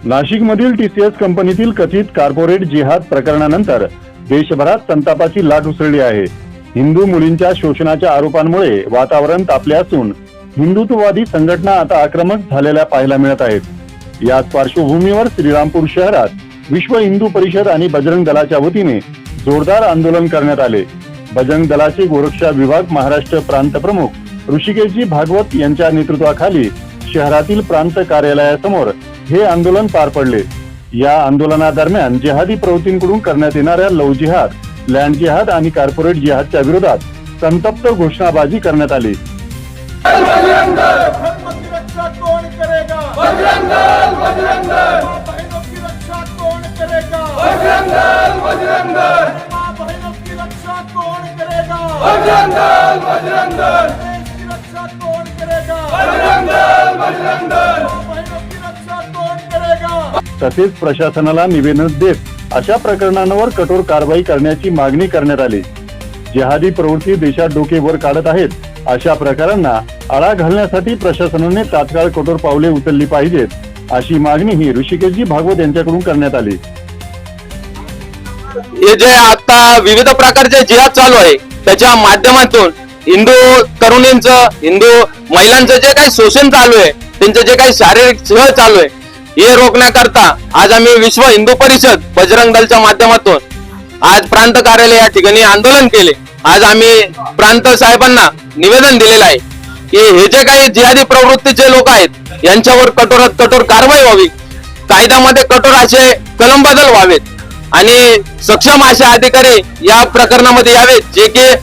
नाशिकमधील टीसीएस कंपनीतील कथित कॉर्पोरेट जिहाद प्रकरणानंतर देशभरात संतापाची लाट उसळली आहे। हिंदू मुलींच्या शोषणाच्या आरोपांमुळे वातावरण तापले असून हिंदुत्ववादी संघटना आता आक्रमक झालेल्या पाहायला मिळत आहेत। याच पार्श्वभूमीवर श्रीरामपूर शहरात विश्व हिंदू परिषद आणि बजरंग दलाच्या वतीने जोरदार आंदोलन करण्यात आले। बजरंग दलाचे गोरक्षा विभाग महाराष्ट्र प्रांत प्रमुख ऋषिकेशजी भागवत यांच्या नेतृत्वाखाली शहरातील प्रांत कार्यालयासमोर हे आंदोलन पार पडले। या आंदोलनादरम्यान जिहादी प्रवृत्तींकडून करण्यात येणाऱ्या लव्ह जिहाद, लँड जिहाद आणि कॉर्पोरेट जिहादच्या विरोधात संतप्त घोषणाबाजी करण्यात आली। तसेच प्रशासनाला निवेदन देत अशा प्रकरणांवर कठोर कारवाई करण्याची मागणी करण्यात आली। जिहादी प्रवृत्ती देशात डोके वर काढत आहेत, अशा प्रकारांना आळा घालण्यासाठी प्रशासनाने तात्काळ कठोर पावले उचलली पाहिजेत, अशी मागणी ही ऋषिकेशजी भागवत यांच्याकडून करण्यात आली। हे जे आता विविध प्रकारचे जिहाद चालू आहे त्याच्या माध्यमातून हिंदू तरुणींचं, हिंदू महिलांचं जे काही शोषण चालू आहे, त्यांचं जे काही शारीरिक छळ चालू आहे, हे रोखण्याकरता आज आम्ही विश्व हिंदू परिषद बजरंग दलच्या माध्यमातून आज प्रांत कार्यालय या ठिकाणी आंदोलन केले। आज आम्ही प्रांत साहेबांना निवेदन दिलेलं आहे की हे जे काही जिहादी प्रवृत्तीचे लोक आहेत यांच्यावर कठोरात कठोर कारवाई व्हावी, कायद्यामध्ये कठोर असे कलम बदल व्हावेत आणि सक्षम असे अधिकारी या प्रकरणामध्ये यावेत जे की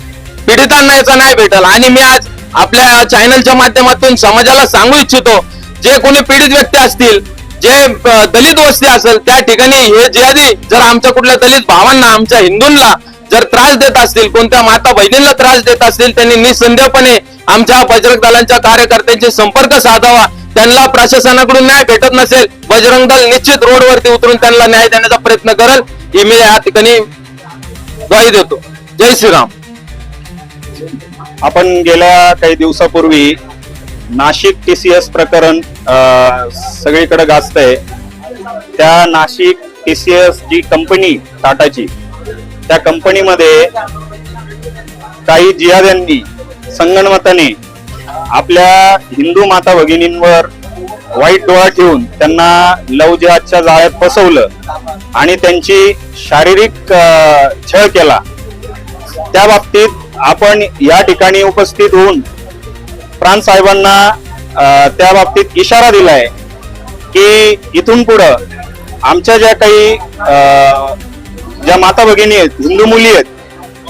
पीडितांना याचा न्याय भेटेल। आणि मी आज आपल्या चॅनलच्या माध्यमातून समाजाला सांगू इच्छितो, जे कोणी पीडित व्यक्ती असतील, जे दलित वस्ती असेल, त्या ठिकाणी हे जिहादी जर आमच्या कुठल्या दलित भावांना, आमच्या हिंदूंना जर त्रास देत असतील, कोणत्या माता बहिणींना त्रास देत असतील, त्यांनी निसंदेहपणे आमच्या बजरंग दलांच्या कार्यकर्त्यांशी संपर्क साधावा। त्यांना प्रशासनाकडून न्याय भेटत नसेल, बजरंग दल निश्चित रोडवरती उतरून त्यांना न्याय देण्याचा प्रयत्न करेल, ही मी या ठिकाणी ग्वाही देतो। जय श्रीराम। आपण गेल्या काही दिवसापूर्वी नाशिक टीसीएस प्रकरण सगळीकडे गाजतंय। त्या नाशिक टीसीएस जी कंपनी टाटाची, त्या कंपनीमध्ये काही जिहाद्यांनी संगनमताने आपल्या हिंदू माता भगिनींवर वाईट डोळा ठेवून त्यांना लव्ह जिहादच्या जाळ्यात फसवलं आणि त्यांची शारीरिक छळ केला। त्या बाबतीत आपण या ठिकाणी उपस्थित होऊन प्रांत साहेबांना त्या बाबतीत इशारा दिलाय की इथून पुढं आमच्या ज्या काही ज्या माता भगिनी आहेत, हिंदू मुली आहेत,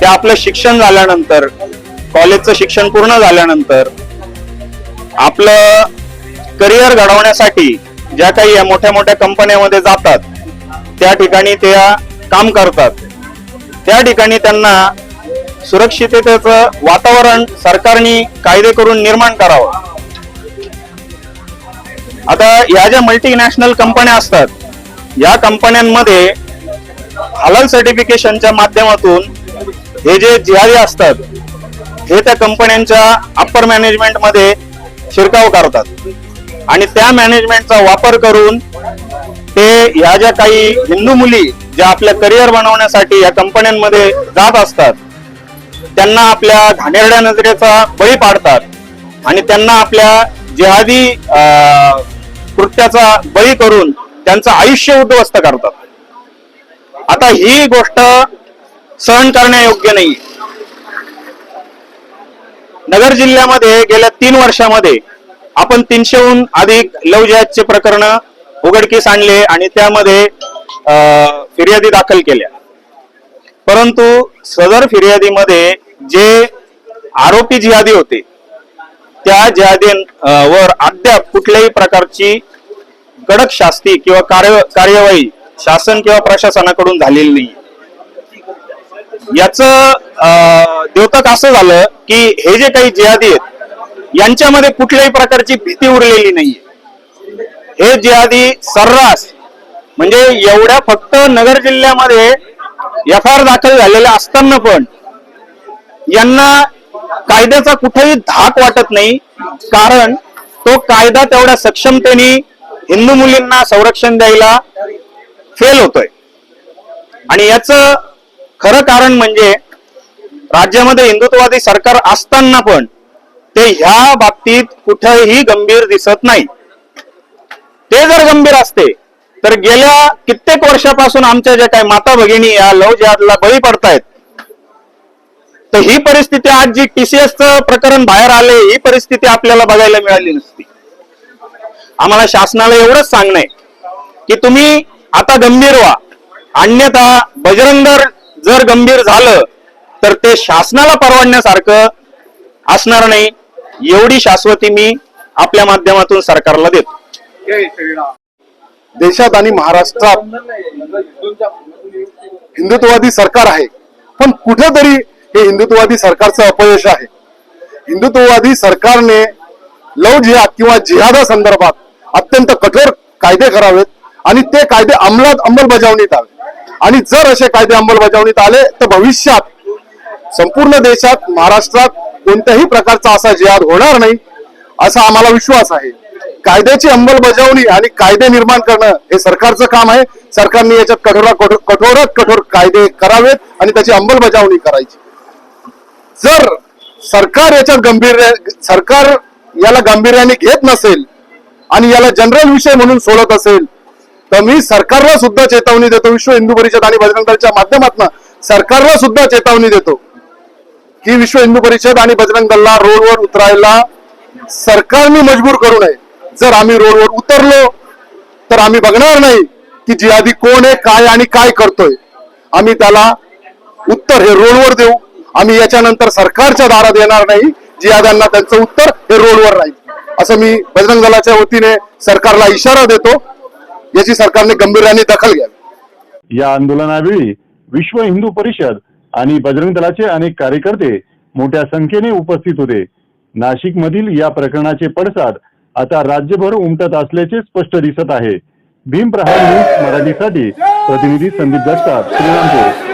त्या आपलं शिक्षण झाल्यानंतर, कॉलेजचं शिक्षण पूर्ण झाल्यानंतर आपलं करिअर घडवण्यासाठी ज्या काही या मोठ्या मोठ्या कंपन्यांमध्ये जातात, त्या ठिकाणी त्या काम करतात, त्या ठिकाणी त्यांना सुरक्षिततेचं वातावरण सरकारने कायदे करून निर्माण करावं। आता या ज्या मल्टीनॅशनल कंपन्या असतात, या कंपन्यांमध्ये हलाल सर्टिफिकेशनच्या माध्यमातून हे जे जिहादी असतात हे त्या कंपन्यांच्या अप्पर मॅनेजमेंट मध्ये शिरकाव करतात आणि त्या मॅनेजमेंटचा वापर करून ते या ज्या काही हिंदू मुली ज्या आपल्या करिअर बनवण्यासाठी या कंपन्यांमध्ये जात असतात, त्यांना आपल्या घाणेरड्या नजरेचा बळी पाडतात आणि त्यांना आपल्या जिहादी कृत्याचा बळी करून त्यांचं आयुष्य उद्ध्वस्त करतात। आता ही गोष्ट सहन करण्यायोग्य नाही। नगर जिल्ह्यामध्ये गेल्या 3 वर्षामध्ये आपण 300हून अधिक लव्ह जिहादचे प्रकरण उघडकीस आणले आणि त्यामध्ये फिर्यादी दाखल केल्या, परंतु सदर फिर्यादीमध्ये जे आरोपी जिहादी होते त्या जिहादींवर अद्याप कुठल्याही प्रकारची कडक शास्ती किंवा कार्यवाही शासन किंवा प्रशासनाकडून झालेली नाही। याचं द्योतक असं झालं की हे जे काही जिहादी आहेत यांच्यामध्ये कुठल्याही प्रकारची भीती उरलेली नाहीये। हे जिहादी सर्रास, म्हणजे एवढ्या फक्त नगर जिल्ह्यामध्ये एफआयआर दाखल झालेल्या असताना पण यांना कायद्याचा कुठेही धाक वाटत नाही, कारण तो कायदा तेवढ्या सक्षमतेने हिंदू मुलींना संरक्षण द्यायला फेल होतोय. आणि याचं खरं कारण म्हणजे राज्यामध्ये हिंदुत्ववादी सरकार असताना पण ते ह्या बाबतीत कुठेही गंभीर दिसत नाही. ते जर गंभीर असते तर गेल्या कित्येक वर्षापासून आमच्या ज्या काही माता भगिनी या लव्ह जिहादला बळी पडतायत, तर ही परिस्थिती आज जी टीसीएसचं प्रकरण बाहेर आले, ही परिस्थिती आपल्याला बघायला मिळाली नसती. आम्हाला शासनाला एवढंच सांगणं आहे की तुम्ही आता गंभीर व्हा, अन्यथा बजरंग दल जर गंभीर झालं तर ते शासनाला परवडण्यासारखं असणार नाही. एवढी शाश्वती मी आपल्या माध्यमातून सरकारला देतो. देशात आणि महाराष्ट्रात हिंदुत्ववादी सरकार आहे, पण कुठेतरी हे हिंदुत्ववादी सरकारचं अपयश आहे. हिंदुत्ववादी सरकारने लव जिहाद किंवा जिहादा संदर्भात अत्यंत कठोर कायदे करावेत आणि ते कायदे अंमलबजावणीत आले. आणि जर असे कायदे अंमलबजावणीत आले तर भविष्यात संपूर्ण देशात, महाराष्ट्रात कोणत्याही प्रकारचा असा जिहाद होणार नाही असा आम्हाला विश्वास आहे. कायद्याची अंमलबजावणी आणि कायदे निर्माण करणं हे सरकारचं काम आहे. सरकारने याच्यात कठोरात कठोर कायदे करावेत आणि त्याची अंमलबजावणी करायची. जर सरकार याला गांभीर्याने घेत नसेल आणि याला जनरल विषय म्हणून सोडत असेल तर मी सरकारला सुद्धा चेतावणी देतो, विश्व हिंदू परिषद आणि बजरंग दलच्या माध्यमातून सरकारला सुद्धा चेतावणी देतो की विश्व हिंदू परिषद आणि बजरंग दलला रोडवर उतरायला सरकारने मजबूर करू नये. जर आम्ही रोडवर उतरलो तर आम्ही बघणार नाही की जिहादी कोण आहे, काय आणि काय करतोय. आम्ही त्याला उत्तर हे रोडवर देऊ. आम्ही याच्यानंतर सरकारच्या दारात येणार नाही. जिहाद्यांना त्यांचं उत्तर हे रोडवर राहील असं मी बजरंग दलाच्या वतीने सरकारला इशारा देतो. याची सरकारने गांभीर्याने दखल घ्यावी. या आंदोलनावेळी विश्व हिंदू परिषद आणि बजरंग दलाचे अनेक कार्यकर्ते मोठ्या संख्येने उपस्थित होते. नाशिक मधील या प्रकरणाचे पडसाद आता राज्यभर उमटत असल्याचे स्पष्ट दिसत आहे. भीम प्रहार न्यूज मराठीसाठी प्रतिनिधी संदीप जगताप, श्रीरामपूर.